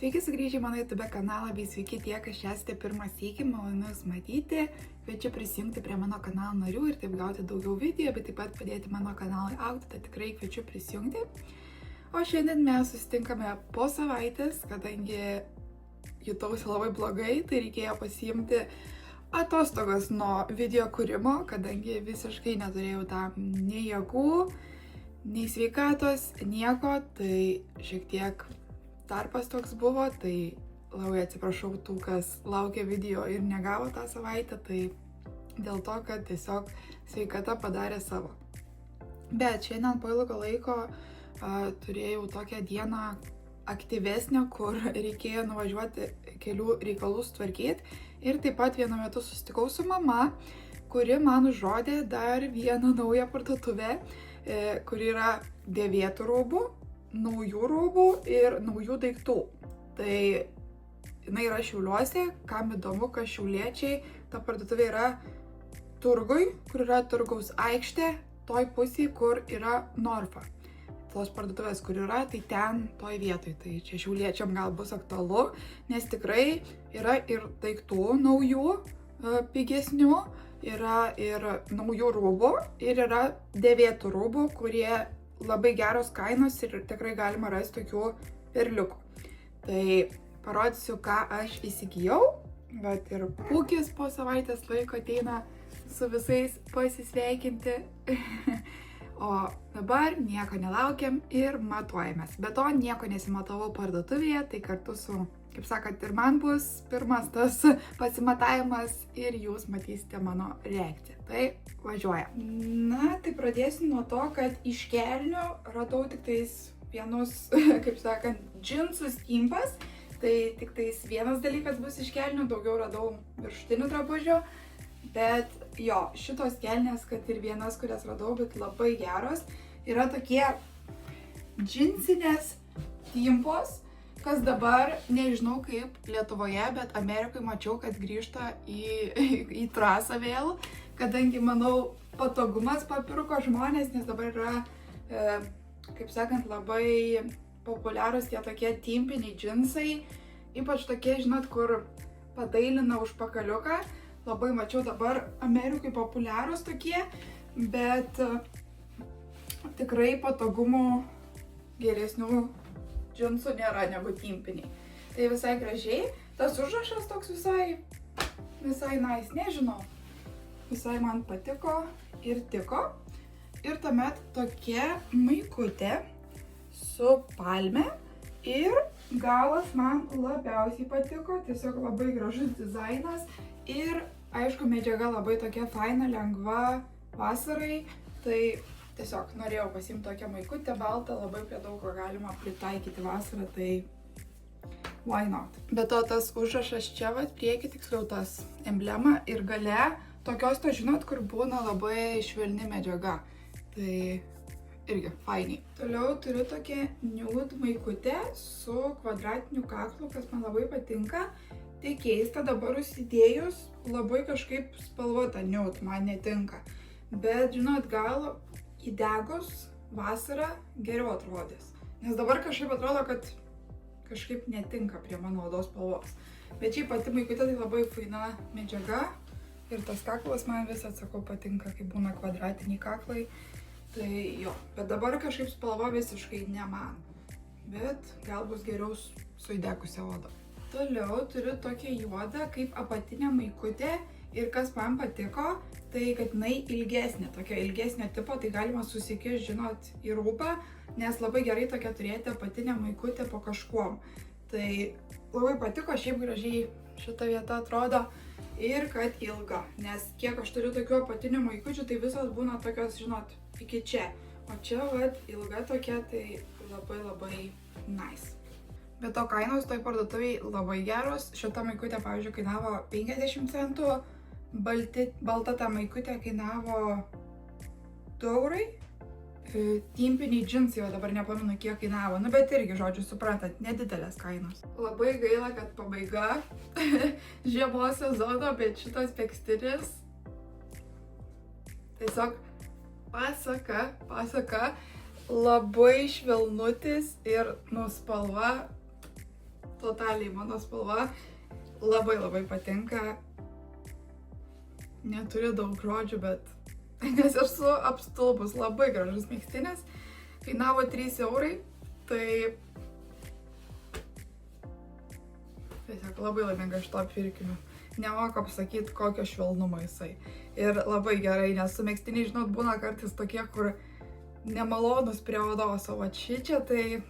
Sveiki sugrįžę į mano YouTube kanalą, bei sveiki tie, kas čia esate pirmą sykį, malonu Jūs matyti. Kviečiu prisijungti prie mano kanalo narių ir taip gauti daugiau video, bet taip pat padėti mano kanalui augti, tai tikrai kviečiu prisijungti. O šiandien mes susitinkame po savaitės, kadangi jutausi labai blogai, tai reikėjo pasiimti atostogas nuo video kūrimo, kadangi visiškai neturėjau tam nei jėgų, nei sveikatos, nieko, tai šiek tiek tarpas toks buvo, tai labai atsiprašau tų, kas laukia video ir negavo tą savaitę, tai dėl to, kad tiesiog sveikata padarė savo. Bet šiandien po ilgo laiko turėjau tokią dieną aktyvesnę, kur reikėjo nuvažiuoti kelių reikalų sutvarkyti ir taip pat vienu metu susitikau su mama, kuri man užrodė dar vieną naują parduotuvę, kuri yra dėvėtų rūbų, naujų rūbų ir naujų daiktų. Tai jinai yra Šiauliuose, kam įdomu, kad šiauliečiai, ta parduotuvė yra turgui, kur yra turgaus aikštė, toj pusėje, kur yra Norfa. Tos parduotuvės, kur yra, tai ten, toj vietoj. Tai čia šiauliečiam gal bus aktualu, nes tikrai yra ir daiktų naujų, pigesnių, yra ir naujų rūbų, ir yra dėvėtų rūbų, kurie labai geros kainos ir tikrai galima rasti tokių perliukų. Tai parodysiu, ką aš įsigijau. Bet ir Pūkis po savaitės laiko ateina su visais pasisveikinti. O dabar nieko nelaukiam ir matuojamės. Be to, nieko nesimatavau parduotuvėje, tai kartu su, kaip sakant, ir man bus pirmas tas pasimatavimas ir jūs matysite mano reakciją. Tai važiuoja. Na, tai pradėsiu nuo to, kad iš kelnių radau tik tais vienus, kaip sakant, džinsus kimpas. Tai tik tais vienas dalykas bus iš kelnių, daugiau radau viršutinių drabužių. Bet jo, šitos kelnės, kad ir vienas, kurias radau, bet labai geros, yra tokie džinsinės timpos, kas dabar, nežinau kaip Lietuvoje, bet Amerikoje mačiau, kad grįžta į trasą vėl, kadangi, manau, patogumas papirko žmonės, nes dabar yra, kaip sakant, labai populiarūs tie tokie timpiniai džinsai, ypač tokie, žinot, kur padailina užpakaliuką. Labai mačiau dabar Amerikai populiarūs tokie, bet tikrai patogumų geresnių džinsų nėra negu timpiniai. Tai visai gražiai. Tas užrašas toks visai nice, nežinau. Visai man patiko ir tiko. Ir tuomet tokia maikutė su palme. Ir galas man labiausiai patiko. Tiesiog labai gražus dizainas. Ir aišku, medžiaga labai tokia faina, lengva vasarai, tai tiesiog norėjau pasiimti tokią maikutę baltą, labai prie daug ko galima pritaikyti vasarą, tai why not. Be to, tas užrašas čia, prieki, tiksliau tas emblema ir gale, tokios to žinot, kur būna labai švelni medžiaga, tai irgi fainiai. Toliau turiu tokią nude maikutę su kvadratiniu kaklu, kas man labai patinka. Tai keista, dabar užsidėjus labai kažkaip spalvota nude, man netinka. Bet, žinot, gal įdegus vasarą geriau atrodys. Nes dabar kažkaip atrodo, kad kažkaip netinka prie mano odos spalvos. Bet šiaip pati maikutė tai labai faina medžiaga. Ir tas kaklas man vis atsakau patinka, kai būna kvadratiniai kaklai. Tai jo, bet dabar kažkaip spalva visiškai ne man. Bet gal bus geriau su įdekusia oda. Toliau turiu tokią juodą kaip apatinę maikutę ir kas man patiko, tai kad jinai ilgesnė, tokio ilgesnio tipo, tai galima susikišti, žinot, į rūbą, nes labai gerai tokia turėti apatinę maikutę po kažkuom. Tai labai patiko, šiaip gražiai šita vieta atrodo ir kad ilga, nes kiek aš turiu tokių apatinių maikučių, tai visos būna tokios, žinot, iki čia. O čia, ilga tokia, tai labai nice. Bet to kainos toj parduotuviai labai geros. Šita maikutė, pavyzdžiui, kainavo 50 centų, balta ta maikutė kainavo 2 eurai. Timpiniai džinsai, dabar nepamenu kiek kainavo, bet irgi, žodžiu, suprantat, nedidelės kainos. Labai gaila, kad pabaiga žiemos sezono, bet šitas tekstilis tiesiog pasaka, labai švelnutis ir spalva totaliai mano spalva. Labai labai patinka. Neturiu daug žodžių, bet nes esu apstulbus. Labai gražus megztinis. Kainavo 3 eurai. Tai tiesiog labai laiminga šito pirkiniu. Nemoku apsakyti, kokio švelnumo jisai. Ir labai gerai, nes su megztiniai, žinot, būna kartais tokie, kur nemalonus prie odos, o va šičia tai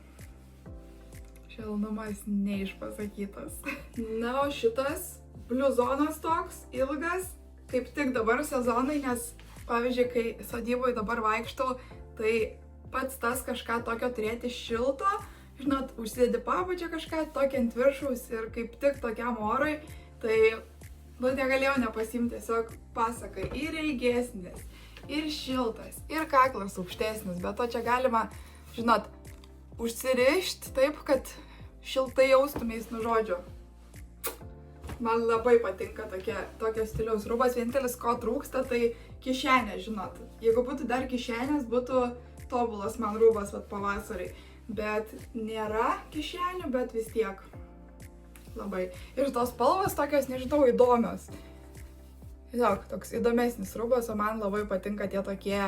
švelnumas neišpasakytas. Na, o šitas bliuzonas toks ilgas, kaip tik dabar sezonai, nes pavyzdžiui, kai sodyboje dabar vaikštau, tai pats tas kažką tokio turėti šilto, žinot, užsidedi pabučią kažką tokį ant viršaus ir kaip tik tokiam orui, tai negalėjau nepasiimti, tiesiog pasakai, ir ilgesnis, ir šiltas, ir kaklas aukštesnis, bet to čia galima, žinot, užsirišti taip, kad šiltai jaustumeis, nu žodžiu. Man labai patinka tokio stiliaus rūbas, vienintelis ko trūksta, tai kišenė, žinot. Jeigu būtų dar kišenės, būtų tobulas man rūbas pavasarį, bet nėra kišenių, bet vis tiek. Labai. Ir tos spalvos tokios, nežinau, įdomios. Tiesiog toks įdomesnis rūbas, o man labai patinka tie tokie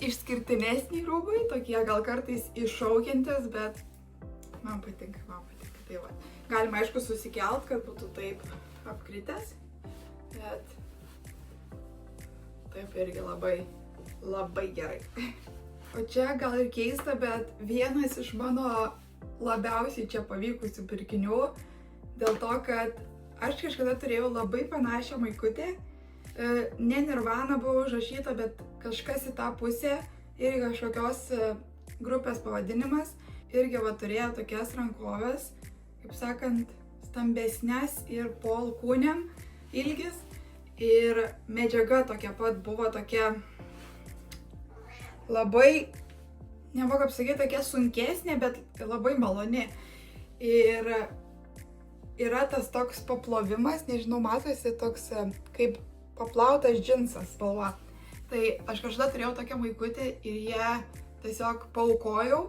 išskirtinesni rūbai, tokie gal kartais iššaukiantis, bet man patinka. Tai va. Galima, aišku, susikelt, kad būtų taip apkritęs, bet taip irgi labai gerai. O čia gal ir keista, bet vienas iš mano labiausiai čia pavykusių pirkinių, dėl to, kad aš kažkada turėjau labai panašią maikutę, ne Nirvana buvo užrašyta, bet kažkas į tą pusę, irgi kažkokios grupės pavadinimas, irgi va turėjo tokias rankovės, kaip sakant, stambesnės ir po alkūnėm ilgis, ir medžiaga tokia pat buvo tokia labai, nemoku apsakyti, tokia sunkesnė, bet labai maloni. Ir yra tas toks paplovimas, nežinau, matosi toks kaip paplautas džinsas spalva. Tai aš kažkada turėjau tokią maikutę ir ją tiesiog paaukojau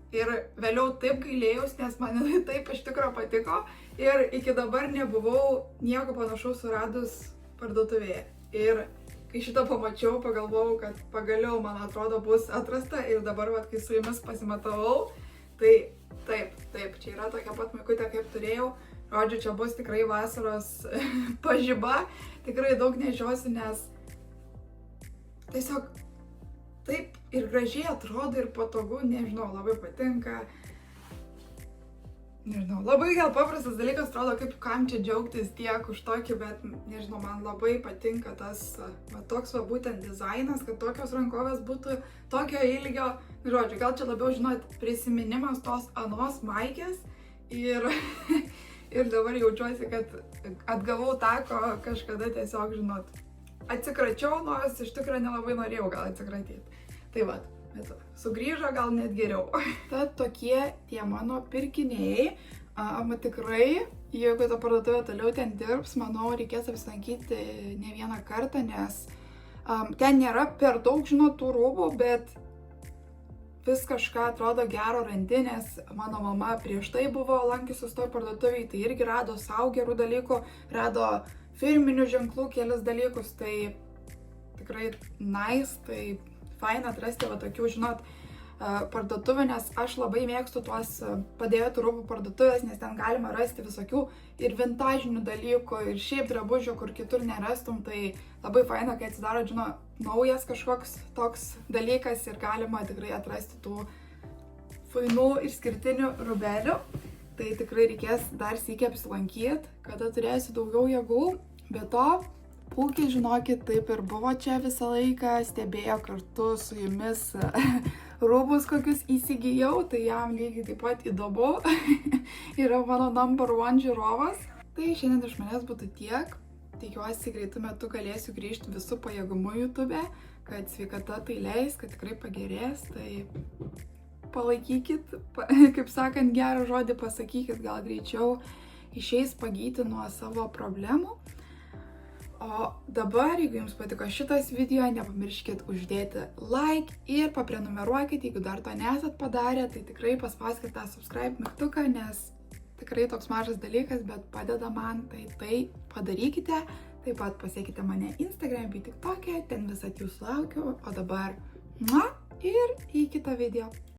ir vėliau taip gailėjaus, nes man taip iš tikrųjų patiko ir iki dabar nebuvau nieko panašaus suradus parduotuvėje. Ir kai šitą pamačiau, pagalvojau, kad pagaliau, man atrodo, bus atrasta ir dabar, kai su jumis pasimatavau, tai taip, čia yra tokia pat maikutė, kaip turėjau. Žodžiu, čia bus tikrai vasaros pažiba, tikrai daug nešiosiu, nes tiesiog taip ir gražiai atrodo ir patogu, nežinau, labai patinka. Nežinau, labai gal paprastas dalykas, atrodo, kaip kam čia džiaugtis tiek už tokį, bet nežinau, man labai patinka tas, toks būtent dizainas, kad tokios rankovės būtų tokio ilgio. Žodžiu, gal čia labiau, žinot, prisiminimas tos anos maikės ir dabar jaučiuosi, kad atgavau tą, ko kažkada tiesiog, žinot, atsikračiau, nors iš tikrųjų nelabai norėjau gal atsikratyti. Tai va, bet sugrįžo gal net geriau. Tad tokie tie mano pirkiniai. Tikrai, jeigu ta parduotuvė toliau ten dirbs, manau, reikės apsilankyti ne vieną kartą, nes ten nėra per daug, žinot, tų rūbų, bet vis kažką atrodo gero randi, nes mano mama prieš tai buvo lankiusius toj parduotuvėj, tai irgi rado savo gerų dalykų, rado firminių ženklų kelis dalykus, tai tikrai nice, tai faina atrasti va tokių, žinot, parduotuvių, nes aš labai mėgstu tuos padėjotų rūbų parduotuvės, nes ten galima rasti visokių ir vintažinių dalykų, ir šiaip drabužių, kur kitur nerastum, tai labai faina, kai atsidaro, žinot, naujas kažkoks toks dalykas ir galima tikrai atrasti tų fainų ir skirtinių rūbelių. Tai tikrai reikės dar sykį apsilankyti, kada turėsiu daugiau jėgų. Be to, Pūkis, žinokit, taip ir buvo čia visą laiką, stebėjo kartu su jumis rūbus, kokius įsigijau, tai jam lygiai taip pat įdomu. Yra mano number one žiūrovas. Tai šiandien iš manęs būtų tiek. Tikiuosi, greitų metų galėsiu grįžti visų pajėgumų YouTube, kad sveikata tai leis, kad tikrai pagerės. Tai palaikykit, kaip sakant, gerą žodį pasakykit, gal greičiau išeis pagyti nuo savo problemų. O dabar, jeigu jums patiko šitas video, nepamirškit uždėti like ir paprenumeruokit, jeigu dar to nesat padarę, tai tikrai paspauskit tą subscribe mygtuką, nes tikrai toks mažas dalykas, bet padeda man, tai padarykite. Taip pat pasiekite mane Instagram bei TikTok'e, ten visat jūsų laukiu, o dabar ir į kitą video.